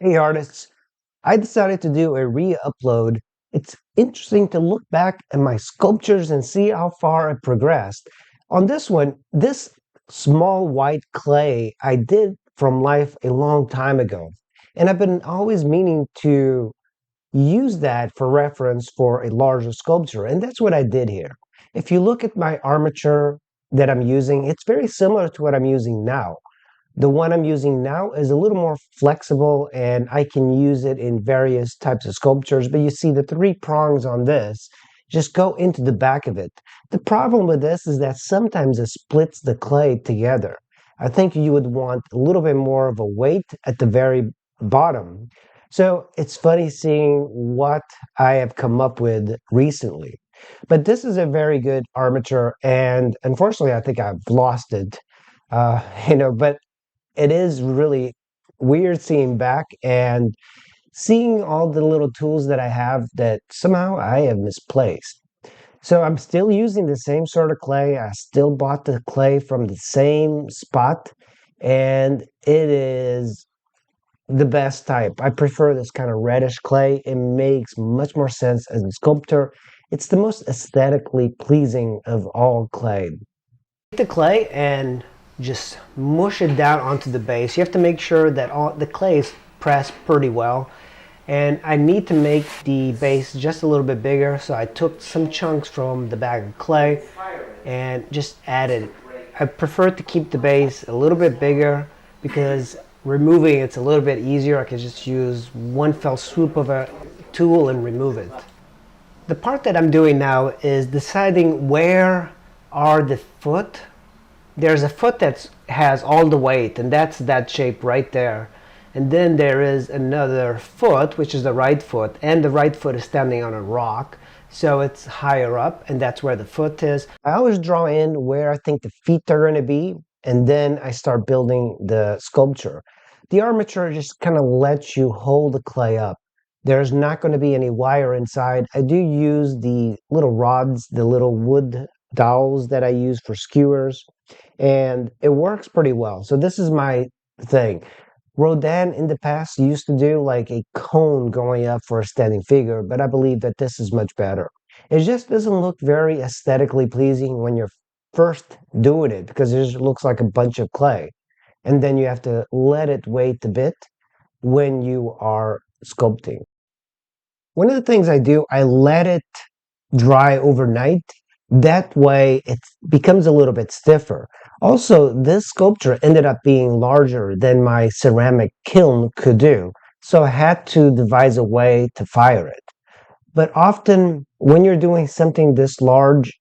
Hey artists, I decided to do a re-upload. It's interesting to look back at my sculptures and see how far I progressed. On this one, this small white clay I did from life a long time ago. And I've been always meaning to use that for reference for a larger sculpture. And that's what I did here. If you look at my armature that I'm using, it's very similar to what I'm using now. The one I'm using now is a little more flexible and I can use it in various types of sculptures, but you see the three prongs on this just go into the back of it. The problem with this is that sometimes it splits the clay together. I think you would want a little bit more of a weight at the very bottom. So it's funny seeing what I have come up with recently. But this is a very good armature, and unfortunately, I think I've lost it. But it is really weird seeing back and seeing all the little tools that I have that somehow I have misplaced. So I'm still using the same sort of clay. I still bought the clay from the same spot, and it is the best type. I prefer this kind of reddish clay. It makes much more sense as a sculptor. It's the most aesthetically pleasing of all clay. Take the clay and just mush it down onto the base. You have to make sure that all the clay is pressed pretty well. And I need to make the base just a little bit bigger, so I took some chunks from the bag of clay and just added it. I prefer to keep the base a little bit bigger because removing it's a little bit easier. I can just use one fell swoop of a tool and remove it. The part that I'm doing now is deciding where are the foot. There's a foot that has all the weight, and that's that shape right there. And then there is another foot, which is the right foot, and the right foot is standing on a rock, so it's higher up, and that's where the foot is. I always draw in where I think the feet are going to be, and then I start building the sculpture. The armature just kind of lets you hold the clay up. There's not going to be any wire inside. I do use the little rods, the little wood dowels that I use for skewers, and it works pretty well. So this is my thing. Rodin in the past used to do like a cone going up for a standing figure, but I believe that this is much better. It just doesn't look very aesthetically pleasing when you're first doing it because it just looks like a bunch of clay. And then you have to let it wait a bit when you are sculpting. One of the things I do, I let it dry overnight. That way it becomes a little bit stiffer. Also, this sculpture ended up being larger than my ceramic kiln could do, so I had to devise a way to fire it. But often, when you're doing something this large,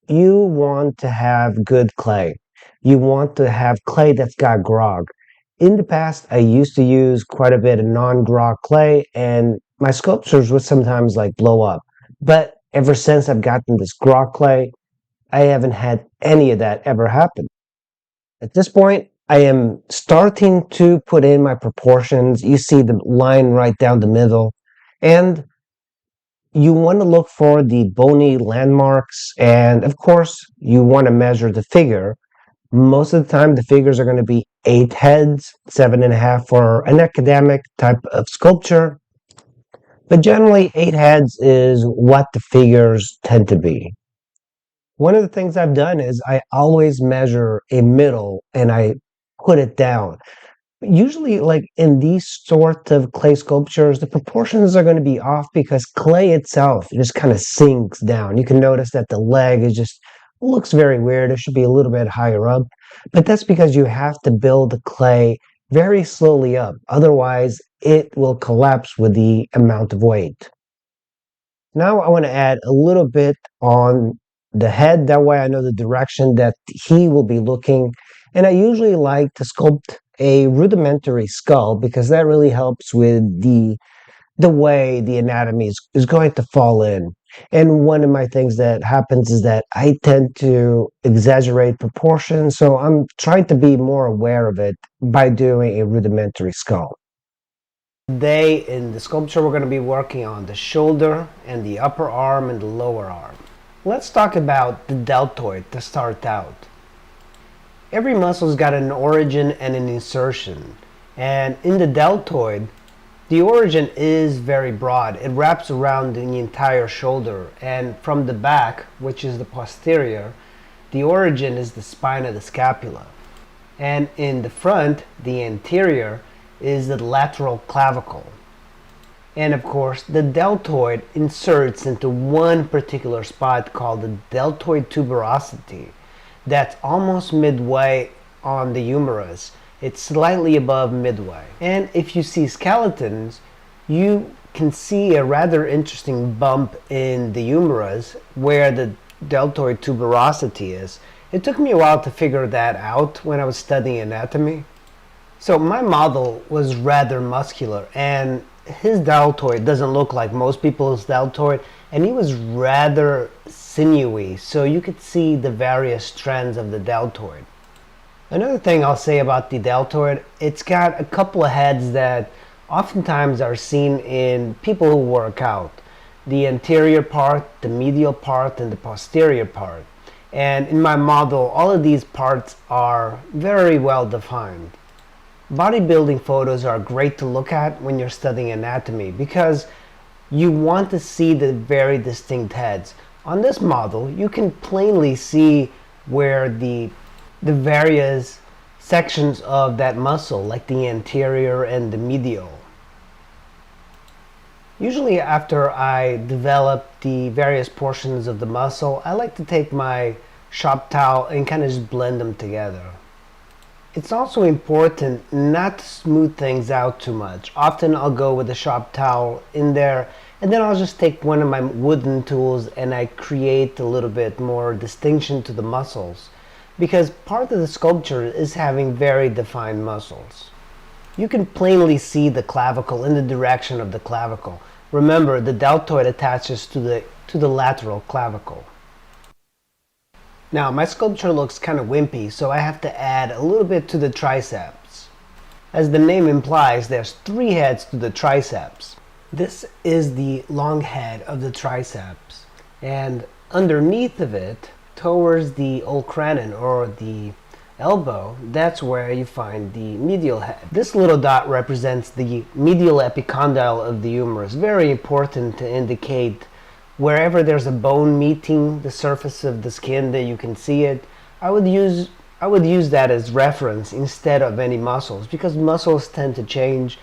you want to have good clay. You want to have clay that's got grog. In the past, I used to use quite a bit of non-grog clay, and my sculptures would sometimes like blow up. But ever since I've gotten this grog clay, I haven't had any of that ever happen. At this point, I am starting to put in my proportions. You see the line right down the middle. And you want to look for the bony landmarks. And of course, you want to measure the figure. Most of the time, the figures are going to be 8 heads, 7.5 for an academic type of sculpture. But generally, 8 heads is what the figures tend to be. One of the things I've done is I always measure a middle and I put it down. Usually, like in these sort of clay sculptures, the proportions are going to be off because clay itself just kind of sinks down. You can notice that the leg is just looks very weird. It should be a little bit higher up, but that's because you have to build the clay very slowly up. Otherwise, it will collapse with the amount of weight. Now I want to add a little bit on the head. That way I know the direction that he will be looking. And I usually like to sculpt a rudimentary skull because that really helps with the way the anatomy is going to fall in. And one of my things that happens is that I tend to exaggerate proportions. So I'm trying to be more aware of it by doing a rudimentary skull. Today in the sculpture we're going to be working on the shoulder and the upper arm and the lower arm. Let's talk about the deltoid to start out. Every muscle's got an origin and an insertion, and in the deltoid The origin is very broad. It wraps around the entire shoulder, and from the back, which is the posterior, the origin is the spine of the scapula. And in the front, the anterior, is the lateral clavicle. And of course, the deltoid inserts into one particular spot called the deltoid tuberosity. That's almost midway on the humerus. It's slightly above midway. And if you see skeletons, you can see a rather interesting bump in the humerus where the deltoid tuberosity is. It took me a while to figure that out when I was studying anatomy. So my model was rather muscular, and his deltoid doesn't look like most people's deltoid, and he was rather sinewy, so you could see the various strands of the deltoid. Another thing I'll say about the deltoid, it's got a couple of heads that oftentimes are seen in people who work out. The anterior part, the medial part, and the posterior part. And in my model, all of these parts are very well defined. Bodybuilding photos are great to look at when you're studying anatomy because you want to see the very distinct heads. On this model, you can plainly see where the various sections of that muscle, like the anterior and the medial. Usually after I develop the various portions of the muscle, I like to take my shop towel and kind of just blend them together. It's also important not to smooth things out too much. Often I'll go with a shop towel in there, and then I'll just take one of my wooden tools and I create a little bit more distinction to the muscles, because part of the sculpture is having very defined muscles. You can plainly see the clavicle in the direction of the clavicle. Remember, the deltoid attaches to the lateral clavicle. Now, my sculpture looks kind of wimpy, so I have to add a little bit to the triceps. As the name implies, there's 3 heads to the triceps. This is the long head of the triceps, and underneath of it, towards the olecranon or the elbow, that's where you find the medial head. This little dot represents the medial epicondyle of the humerus. Very important to indicate wherever there's a bone meeting the surface of the skin that you can see it. I would use that as reference instead of any muscles, because muscles tend to change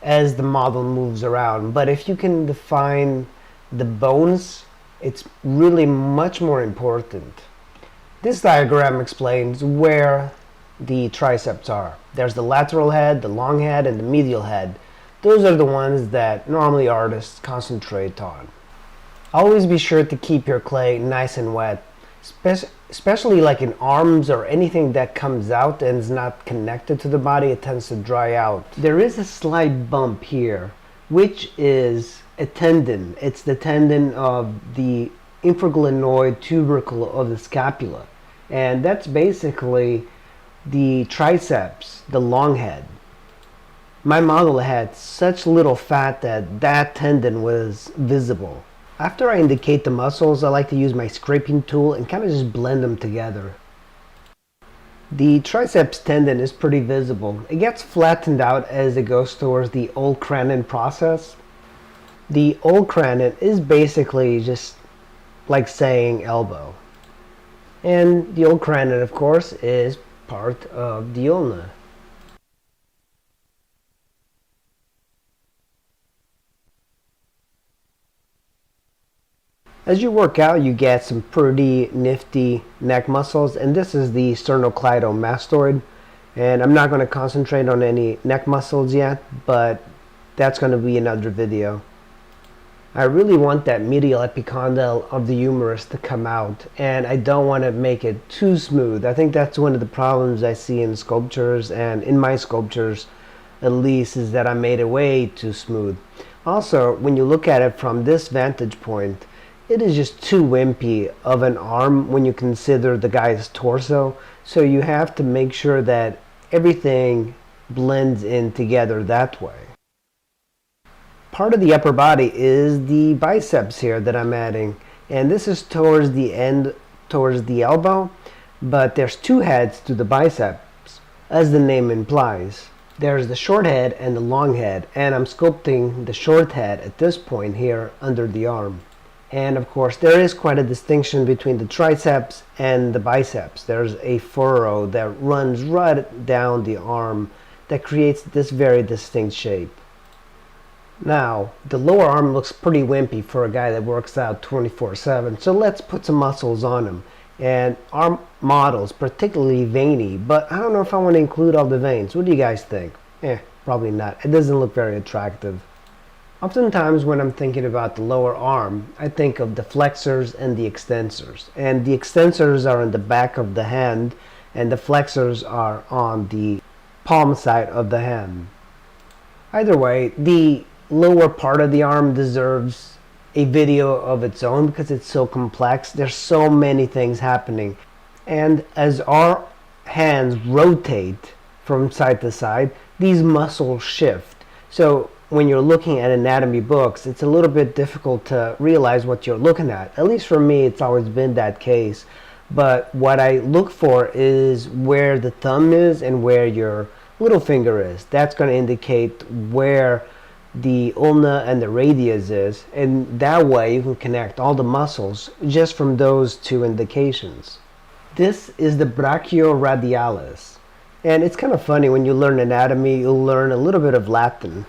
as the model moves around. But if you can define the bones, it's really much more important. This diagram explains where the triceps are. There's the lateral head, the long head, and the medial head. Those are the ones that normally artists concentrate on. Always be sure to keep your clay nice and wet, especially like in arms or anything that comes out and is not connected to the body. It tends to dry out. There is a slight bump here, which is a tendon. It's the tendon of the infraglenoid tubercle of the scapula, and that's basically the triceps, the long head. My model had such little fat that that tendon was visible. After I indicate the muscles, I like to use my scraping tool and kind of just blend them together. The triceps tendon is pretty visible. It gets flattened out as it goes towards the olecranon process. The olecranon is basically just like saying elbow. And the olecranon, of course, is part of the ulna. As you work out, you get some pretty nifty neck muscles, and this is the sternocleidomastoid. And I'm not going to concentrate on any neck muscles yet, but that's going to be another video. I really want that medial epicondyle of the humerus to come out, and I don't want to make it too smooth. I think that's one of the problems I see in sculptures, and in my sculptures at least, is that I made it way too smooth. Also, when you look at it from this vantage point, it is just too wimpy of an arm when you consider the guy's torso, so you have to make sure that everything blends in together that way. Part of the upper body is the biceps here that I'm adding, and this is towards the end, towards the elbow, but there's 2 heads to the biceps, as the name implies. There's the short head and the long head, and I'm sculpting the short head at this point here under the arm. And of course there is quite a distinction between the triceps and the biceps. There's a furrow that runs right down the arm that creates this very distinct shape. Now, the lower arm looks pretty wimpy for a guy that works out 24/7, so let's put some muscles on him. And our model's particularly veiny, but I don't know if I want to include all the veins. What do you guys think? Probably not. It doesn't look very attractive. Oftentimes when I'm thinking about the lower arm, I think of the flexors and the extensors. And the extensors are on the back of the hand, and the flexors are on the palm side of the hand. Either way, the lower part of the arm deserves a video of its own because it's so complex. There's so many things happening. And as our hands rotate from side to side, these muscles shift. So when you're looking at anatomy books, it's a little bit difficult to realize what you're looking at least for me, it's always been that case. But what I look for is where the thumb is and where your little finger is. That's going to indicate where the ulna and the radius is, and that way you can connect all the muscles just from those two indications. This is the brachioradialis, and it's kind of funny when you learn anatomy, you'll learn a little bit of Latin.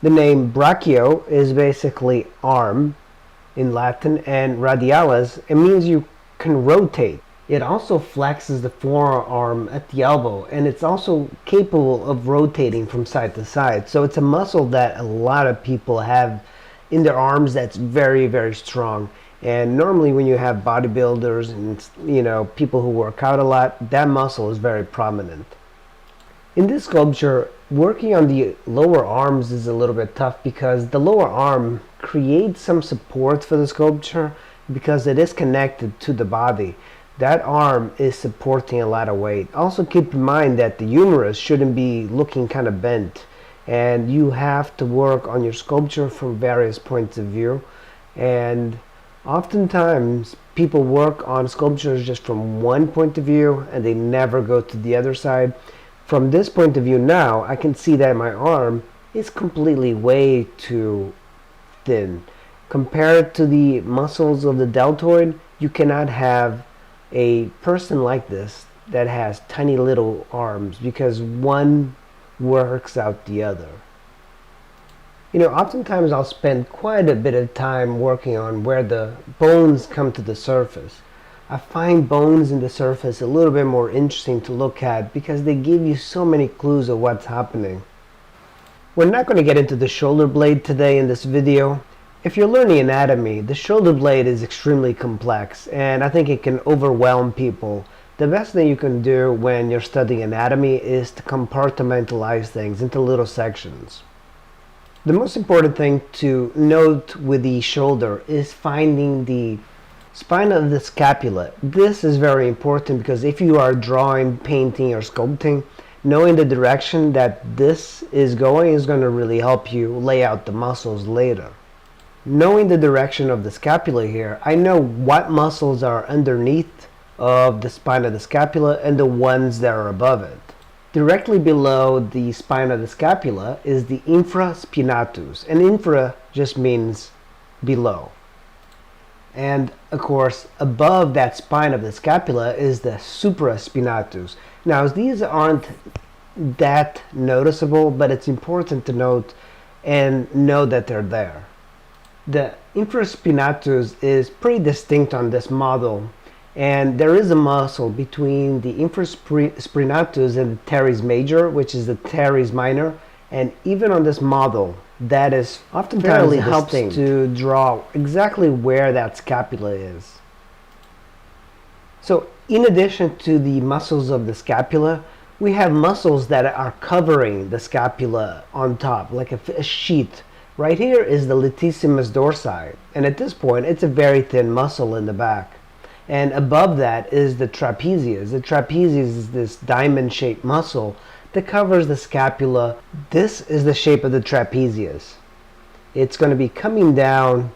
The name brachio is basically arm in Latin, and radialis, it means you can rotate. It also flexes the forearm at the elbow, and it's also capable of rotating from side to side. So it's a muscle that a lot of people have in their arms that's very, very strong. And normally when you have bodybuilders and people who work out a lot, that muscle is very prominent. In this sculpture, working on the lower arms is a little bit tough because the lower arm creates some support for the sculpture because it is connected to the body. That arm is supporting a lot of weight. Also keep in mind that the humerus shouldn't be looking kind of bent, and you have to work on your sculpture from various points of view. And oftentimes people work on sculptures just from one point of view and they never go to the other side. From this point of view now, I can see that my arm is completely way too thin. Compared to the muscles of the deltoid, you cannot have a person like this that has tiny little arms because one works out the other. Oftentimes I'll spend quite a bit of time working on where the bones come to the surface. I find bones in the surface a little bit more interesting to look at because they give you so many clues of what's happening. We're not going to get into the shoulder blade today in this video. If you're learning anatomy, the shoulder blade is extremely complex, and I think it can overwhelm people. The best thing you can do when you're studying anatomy is to compartmentalize things into little sections. The most important thing to note with the shoulder is finding the spine of the scapula. This is very important because if you are drawing, painting, or sculpting, knowing the direction that this is going to really help you lay out the muscles later. Knowing the direction of the scapula here, I know what muscles are underneath of the spine of the scapula and the ones that are above it. Directly below the spine of the scapula is the infraspinatus, and infra just means below. And of course, above that spine of the scapula is the supraspinatus. Now, these aren't that noticeable, but it's important to note and know that they're there. The infraspinatus is pretty distinct on this model, and there is a muscle between the infraspinatus and the teres major, which is the teres minor, and even on this model, that is oftentimes helps to draw exactly where that scapula is. So in addition to the muscles of the scapula, we have muscles that are covering the scapula on top, like a sheet. Right here is the latissimus dorsi, and at this point it's a very thin muscle in the back. And above that is the trapezius. The trapezius is this diamond-shaped muscle that covers the scapula. This is the shape of the trapezius. It's going to be coming down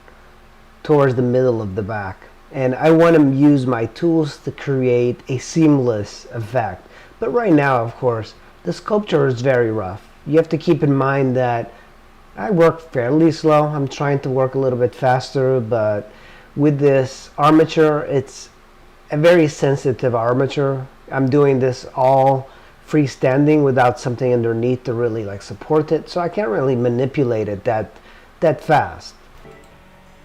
towards the middle of the back. And I want to use my tools to create a seamless effect. But right now, of course, The sculpture is very rough. You have to keep in mind that I work fairly slow. I'm trying to work a little bit faster, but with this armature, it's a very sensitive armature. I'm doing this all freestanding without something underneath to really like support it, so I can't really manipulate it that fast.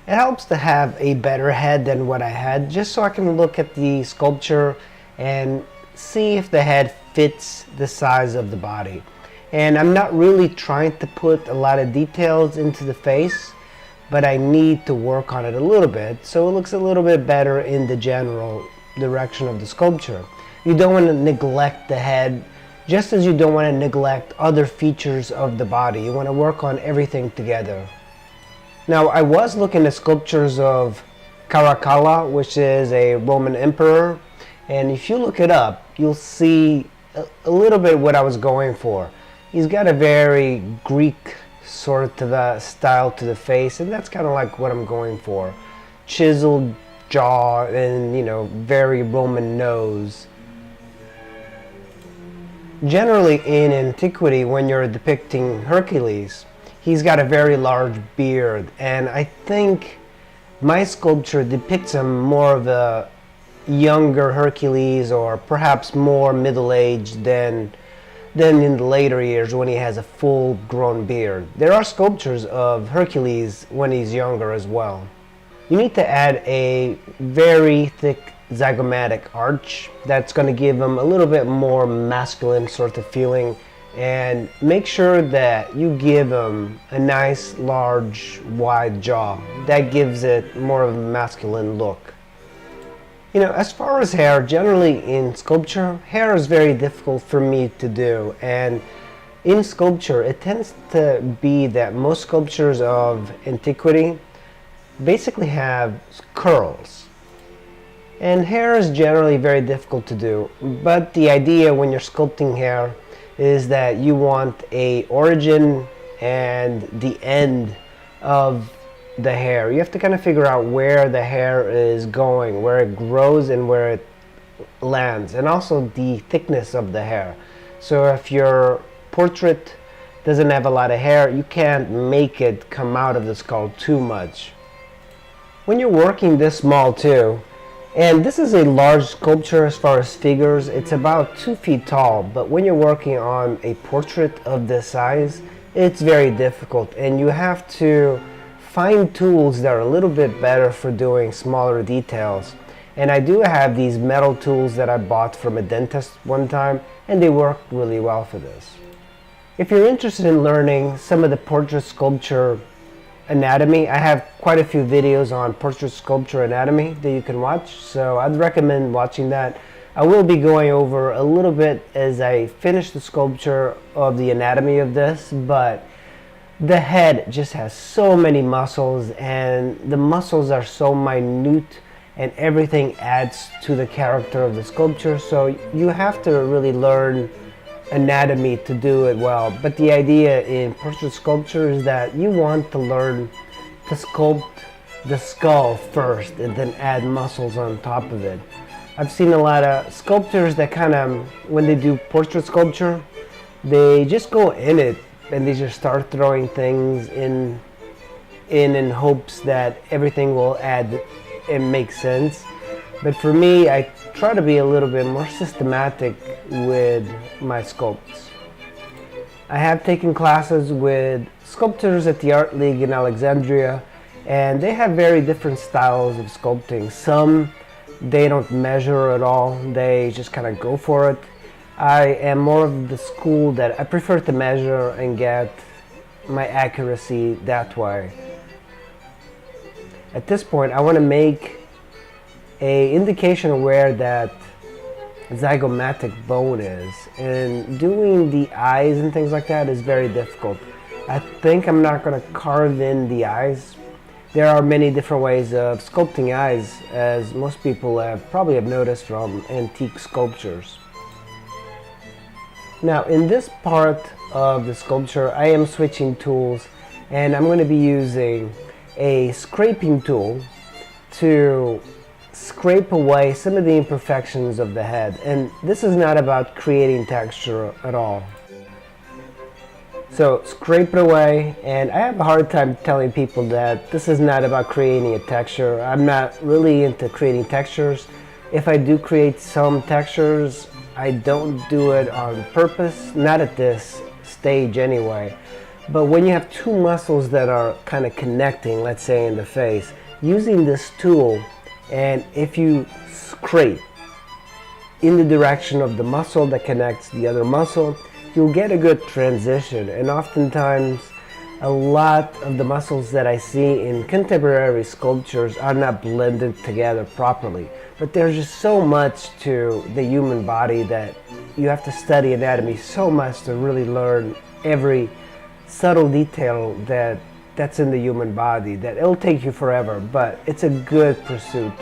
It helps to have a better head than what I had, just so I can look at the sculpture and see if the head fits the size of the body. And I'm not really trying to put a lot of details into the face, but I need to work on it a little bit so it looks a little bit better in the general direction of the sculpture. You don't want to neglect the head, just as you don't want to neglect other features of the body. You want to work on everything together. Now, I was looking at sculptures of Caracalla, which is a Roman emperor, and if you look it up, you'll see a little bit what I was going for. He's got a very Greek sort of a style to the face, and that's kind of like what I'm going for. Chiseled jaw and, you know, very Roman nose. Generally in antiquity, when you're depicting Hercules, he's got a very large beard, and I think my sculpture depicts him more of a younger Hercules, or perhaps more middle-aged than in the later years when he has a full-grown beard. There are sculptures of Hercules when he's younger as well. You need to add a very thick zygomatic arch that's going to give him a little bit more masculine sort of feeling, and make sure that you give him a nice large wide jaw. That gives it more of a masculine look. You know, as far as hair, generally in sculpture, hair is very difficult for me to do, and in sculpture it tends to be that most sculptures of antiquity basically have curls. And hair is generally very difficult to do, but the idea when you're sculpting hair is that you want a origin and the end of the hair. You have to kind of figure out where the hair is going, where it grows and where it lands, and also the thickness of the hair. So if your portrait doesn't have a lot of hair, you can't make it come out of the skull too much. When you're working this small too, and this is a large sculpture as far as figures, it's about 2 feet tall, but when you're working on a portrait of this size, it's very difficult, and you have to find tools that are a little bit better for doing smaller details. And I do have these metal tools that I bought from a dentist one time, and they work really well for this. If you're interested in learning some of the portrait sculpture anatomy, I have quite a few videos on portrait sculpture anatomy that you can watch, so I'd recommend watching that. I will be going over a little bit as I finish the sculpture of the anatomy of this, but the head just has so many muscles, and the muscles are so minute, and everything adds to the character of the sculpture, so you have to really learn anatomy to do it well. But the idea in portrait sculpture is that you want to learn to sculpt the skull first and then add muscles on top of it. I've seen a lot of sculptors that kind of, when they do portrait sculpture, they just go in it and they just start throwing things in hopes that everything will add and make sense. But for me, I try to be a little bit more systematic with my sculpts. I have taken classes with sculptors at the Art League in Alexandria, and they have very different styles of sculpting. Some, they don't measure at all, they just kind of go for it. I am more of the school that I prefer to measure and get my accuracy that way. At this point, I want to make an indication of where that zygomatic bone is, and doing the eyes and things like that is very difficult. I think I'm not going to carve in the eyes. There are many different ways of sculpting eyes, as most people probably have noticed from antique sculptures. Now in this part of the sculpture, I am switching tools, and I'm going to be using a scraping tool to scrape away some of the imperfections of the head. And this is not about creating texture at all. So scrape it away, and I have a hard time telling people that this is not about creating a texture. I'm not really into creating textures. If I do create some textures, I don't do it on purpose, not at this stage anyway. But when you have two muscles that are kind of connecting, let's say in the face, using this tool, and if you scrape in the direction of the muscle that connects the other muscle, you'll get a good transition. And oftentimes a lot of the muscles that I see in contemporary sculptures are not blended together properly. But there's just so much to the human body that you have to study anatomy so much to really learn every subtle detail that's in the human body, that it'll take you forever, but it's a good pursuit.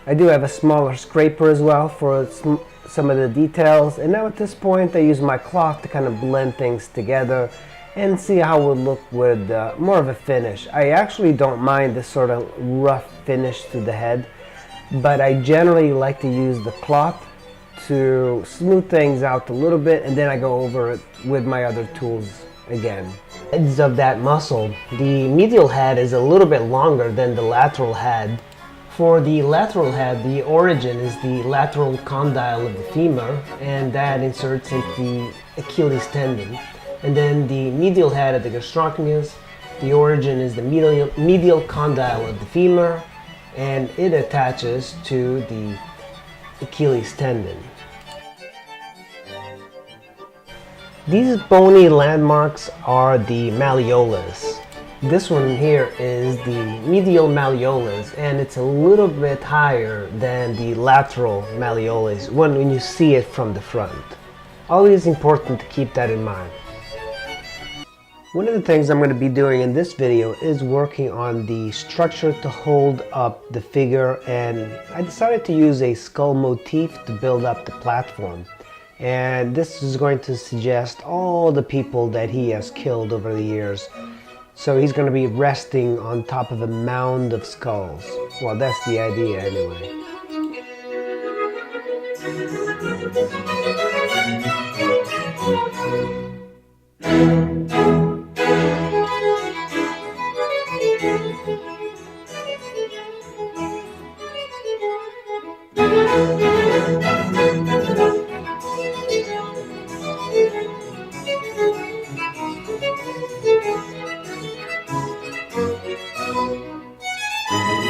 I do have a smaller scraper as well for some of the details, and now at this point I use my cloth to kind of blend things together and see how it would look with more of a finish. I actually don't mind this sort of rough finish to the head, but I generally like to use the cloth to smooth things out a little bit, and then I go over it with my other tools again. Heads of that muscle, the medial head is a little bit longer than the lateral head. For the lateral head, the origin is the lateral condyle of the femur, and that inserts into the Achilles tendon. And then the medial head of the gastrocnemius, the origin is the medial condyle of the femur, and it attaches to the Achilles tendon. These bony landmarks are the malleolus. This one here is the medial malleolus, and it's a little bit higher than the lateral malleolus when you see it from the front. Always important to keep that in mind. One of the things I'm going to be doing in this video is working on the structure to hold up the figure, and I decided to use a skull motif to build up the platform. And this is going to suggest all the people that he has killed over the years. So he's going to be resting on top of a mound of skulls. Well, that's the idea anyway.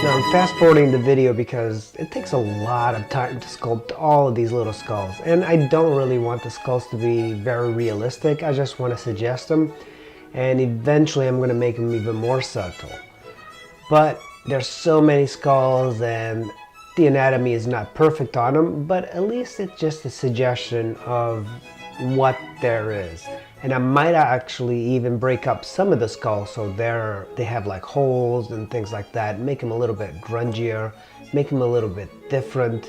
Now I'm fast forwarding the video because it takes a lot of time to sculpt all of these little skulls, and I don't really want the skulls to be very realistic. I just want to suggest them, and eventually I'm going to make them even more subtle. But there's so many skulls and the anatomy is not perfect on them, but at least it's just a suggestion of what there is. And I might actually even break up some of the skulls so they have like holes and things like that, make them a little bit grungier, make them a little bit different.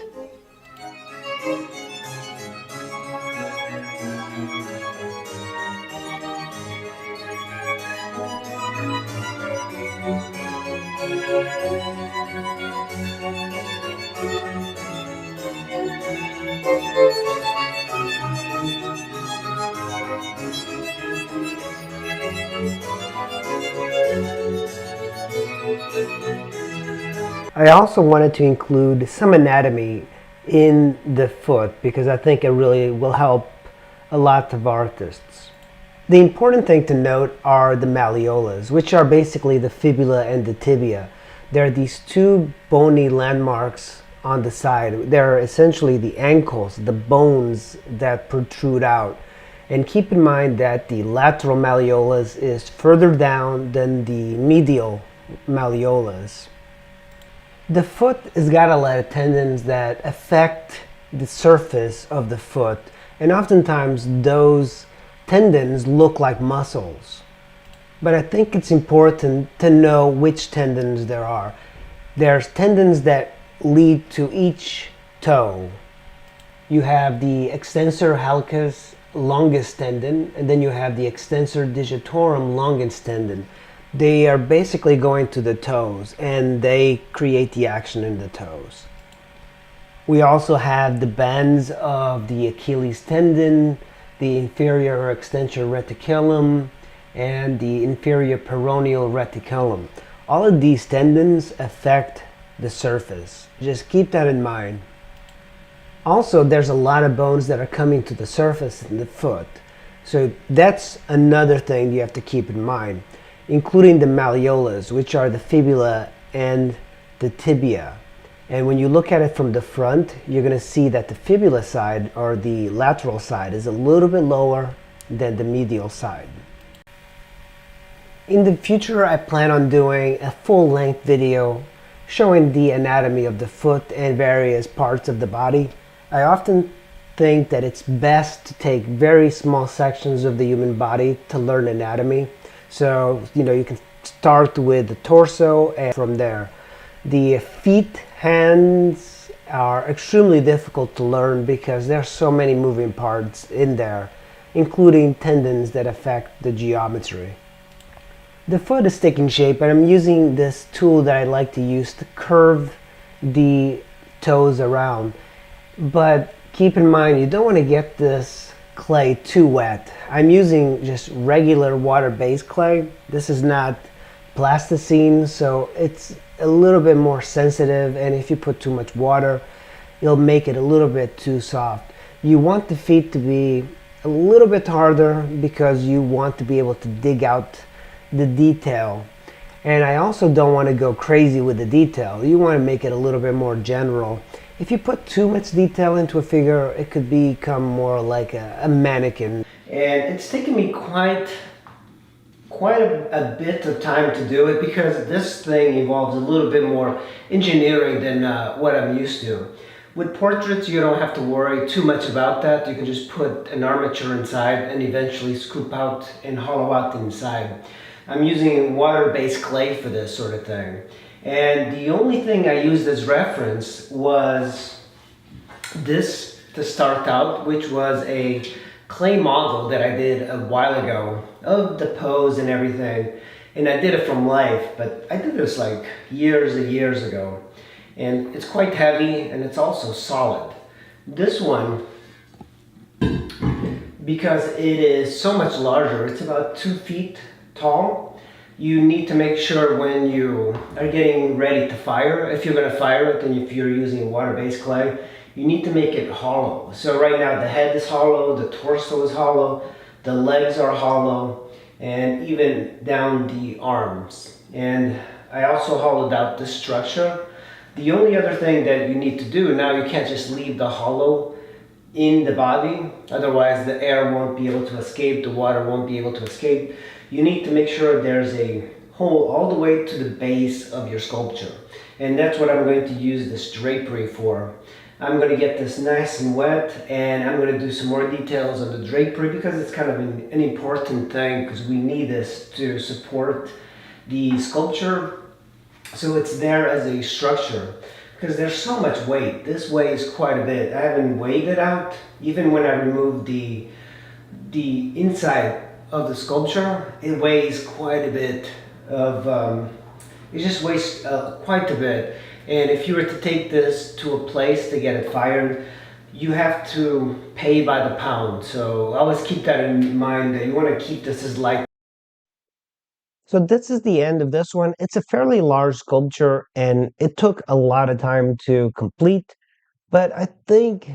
I also wanted to include some anatomy in the foot because I think it really will help a lot of artists. The important thing to note are the malleolus, which are basically the fibula and the tibia. There are these two bony landmarks on the side. They're essentially the ankles, the bones that protrude out. And keep in mind that the lateral malleolus is further down than the medial malleolus. The foot has got a lot of tendons that affect the surface of the foot, and oftentimes those tendons look like muscles. But I think it's important to know which tendons there are. There's tendons that lead to each toe. You have the extensor hallucis longus tendon, and then you have the extensor digitorum longus tendon. They are basically going to the toes and they create the action in the toes. We also have the bends of the Achilles tendon, the inferior extensor reticulum, and the inferior peroneal reticulum. All of these tendons affect the surface. Just keep that in mind. Also, there's a lot of bones that are coming to the surface in the foot. So that's another thing you have to keep in mind, including the malleolus, which are the fibula and the tibia. And when you look at it from the front, you're going to see that the fibula side, or the lateral side, is a little bit lower than the medial side. In the future, I plan on doing a full-length video showing the anatomy of the foot and various parts of the body. I often think that it's best to take very small sections of the human body to learn anatomy. So, you can start with the torso and from there. The feet, hands are extremely difficult to learn because there are so many moving parts in there, including tendons that affect the geometry. The foot is taking shape, and I'm using this tool that I like to use to curve the toes around. But keep in mind, you don't want to get this clay too wet. I'm using just regular water-based clay. This is not plasticine, so it's a little bit more sensitive, and if you put too much water, it'll make it a little bit too soft. You want the feet to be a little bit harder because you want to be able to dig out the detail. And I also don't want to go crazy with the detail. You want to make it a little bit more general. If you put too much detail into a figure, it could become more like a mannequin. And it's taken me quite a bit of time to do it because this thing involves a little bit more engineering than what I'm used to. With portraits, you don't have to worry too much about that. You can just put an armature inside and eventually scoop out and hollow out the inside. I'm using water-based clay for this sort of thing. And the only thing I used as reference was this to start out, which was a clay model that I did a while ago of the pose and everything. And I did it from life, but I did this like years and years ago. And it's quite heavy and it's also solid. This one, because it is so much larger, it's about 2 feet tall, you need to make sure when you are getting ready to fire, if you're going to fire it and if you're using water-based clay, you need to make it hollow. So right now the head is hollow, the torso is hollow, the legs are hollow, and even down the arms. And I also hollowed out the structure. The only other thing that you need to do, now you can't just leave the hollow in the body, otherwise the air won't be able to escape, the water won't be able to escape. You need to make sure there's a hole all the way to the base of your sculpture. And that's what I'm going to use this drapery for. I'm going to get this nice and wet, and I'm going to do some more details on the drapery because it's kind of an important thing, because we need this to support the sculpture so it's there as a structure, because there's so much weight. This weighs quite a bit. I haven't weighed it out. Even when I removed the inside of the sculpture, it weighs quite a bit of, it just weighs quite a bit. And if you were to take this to a place to get it fired, you have to pay by the pound. So always keep that in mind, that you want to keep this as light. So this is the end of this one. It's a fairly large sculpture and it took a lot of time to complete, but I think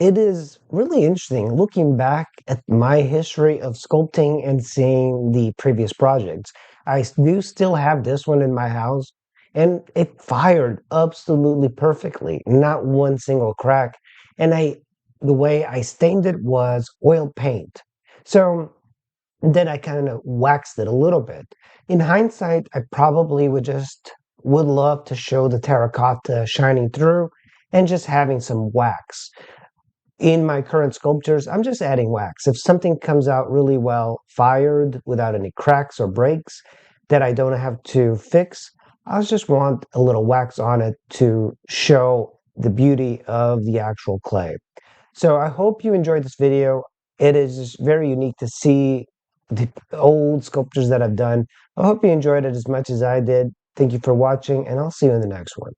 it is really interesting looking back at my history of sculpting and seeing the previous projects. I do still have this one in my house, and it fired absolutely perfectly, not one single crack. And the way I stained it was oil paint. So then I kind of waxed it a little bit. In hindsight, I probably would love to show the terracotta shining through and just having some wax. In my current sculptures, I'm just adding wax. If something comes out really well fired without any cracks or breaks that I don't have to fix, I just want a little wax on it to show the beauty of the actual clay. So I hope you enjoyed this video. It is very unique to see the old sculptures that I've done. I hope you enjoyed it as much as I did. Thank you for watching, and I'll see you in the next one.